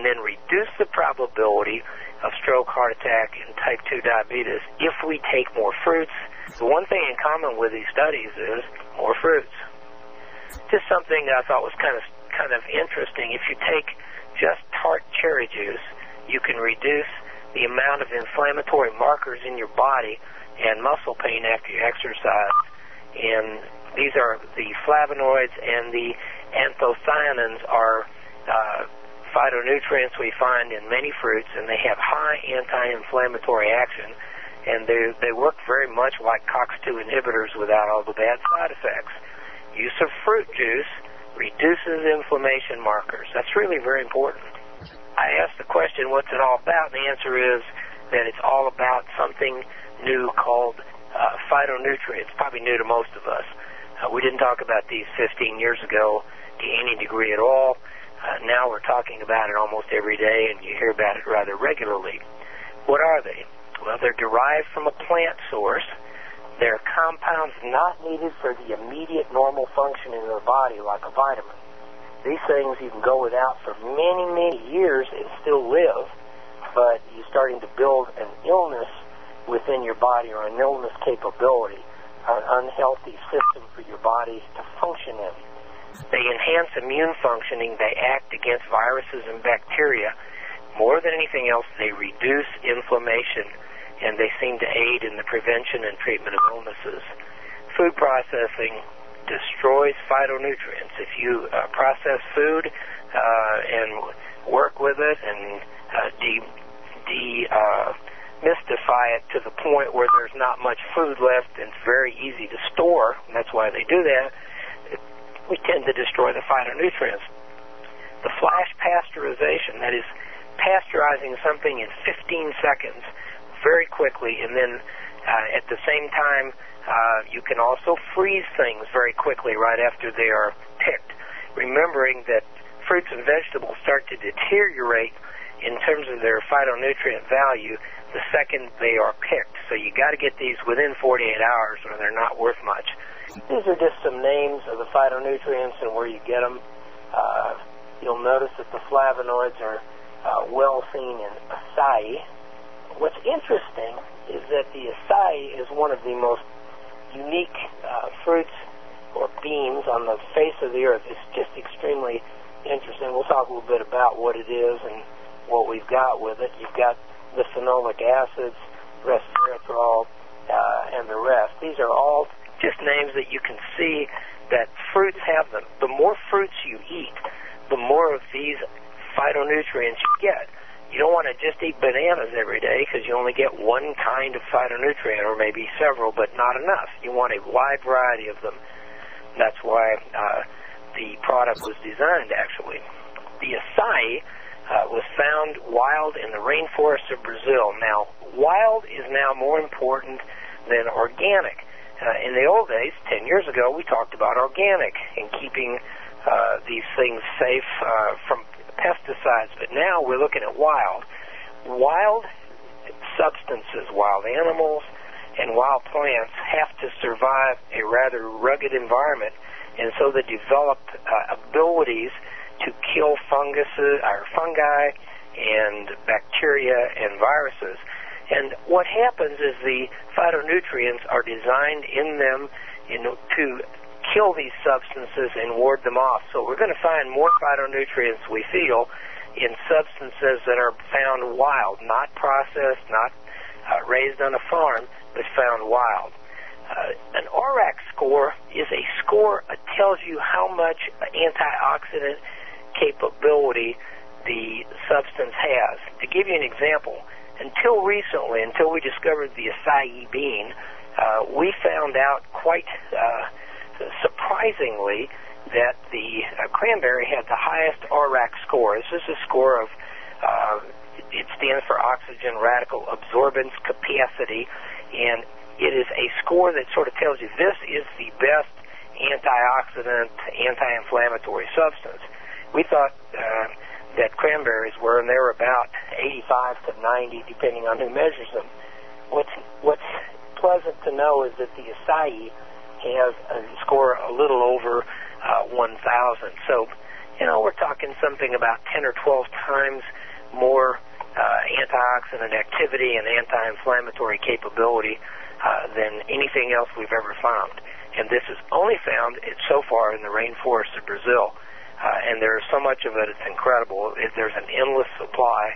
and then reduce the probability of stroke, heart attack, and type 2 diabetes if we take more fruits. The one thing in common with these studies is more fruits. Just something that I thought was kind of interesting. If you take just tart cherry juice, you can reduce the amount of inflammatory markers in your body and muscle pain after you exercise. And these are the flavonoids, and the anthocyanins are phytonutrients we find in many fruits, and they have high anti-inflammatory action, and they work very much like COX-2 inhibitors without all the bad side effects. Use of fruit juice reduces inflammation markers. That's really very important. I asked the question, what's it all about? And the answer is that it's all about something new called phytonutrients, probably new to most of us. We didn't talk about these 15 years ago to any degree at all. Now we're talking about it almost every day, and you hear about it rather regularly. What are they? Well, they're derived from a plant source. They're compounds not needed for the immediate normal function in the body, like a vitamin. These things you can go without for many, many years and still live, but you're starting to build an illness within your body, or an illness capability, or an unhealthy system for your body to function in. They enhance immune functioning. They act against viruses and bacteria. More than anything else, they reduce inflammation, and they seem to aid in the prevention and treatment of illnesses. Food processing destroys phytonutrients. If you process food and work with it and demystify it to the point where there's not much food left and it's very easy to store, and that's why they do that, we tend to destroy the phytonutrients. The flash pasteurization, that is pasteurizing something in 15 seconds very quickly, and then at the same time you can also freeze things very quickly right after they are picked, remembering that fruits and vegetables start to deteriorate in terms of their phytonutrient value the second they are picked. So you got to get these within 48 hours or they're not worth much. These are just some names of the phytonutrients and where you get them. You'll notice that the flavonoids are well seen in acai. What's interesting is that the acai is one of the most unique fruits or beans on the face of the earth. It's just extremely interesting. We'll talk a little bit about what it is and what we've got with it. You've got the phenolic acids, resveratrol, and the rest. These are all just names that you can see that fruits have them. The more fruits you eat, the more of these phytonutrients you get. You don't want to just eat bananas every day because you only get one kind of phytonutrient, or maybe several, but not enough. You want a wide variety of them. That's why the product was designed, actually. The acai was found wild in the rainforests of Brazil. Now, wild is now more important than organic. In the old days, 10 years ago, we talked about organic and keeping these things safe from pesticides, but now we're looking at wild. Wild substances, wild animals, and wild plants have to survive a rather rugged environment, and so they develop abilities to kill fungi and bacteria and viruses. And what happens is the phytonutrients are designed in them to kill these substances and ward them off. So we're going to find more phytonutrients, we feel, in substances that are found wild, not processed, not raised on a farm, but found wild. An ORAC score is a score that tells you how much antioxidant capability the substance has. To give you an example, until recently, until we discovered the acai bean, we found out quite surprisingly that the cranberry had the highest ORAC score. This is a score of, it stands for oxygen radical absorbance capacity, and it is a score that sort of tells you this is the best antioxidant, anti-inflammatory substance. We thought that cranberries were, and they were about 85 to 90, depending on who measures them. What's pleasant to know is that the acai has a score a little over 1,000. So we're talking something about 10 or 12 times more antioxidant activity and anti-inflammatory capability than anything else we've ever found. And this is only found so far in the rainforests of Brazil. And there's so much of it, it's incredible. There's an endless supply.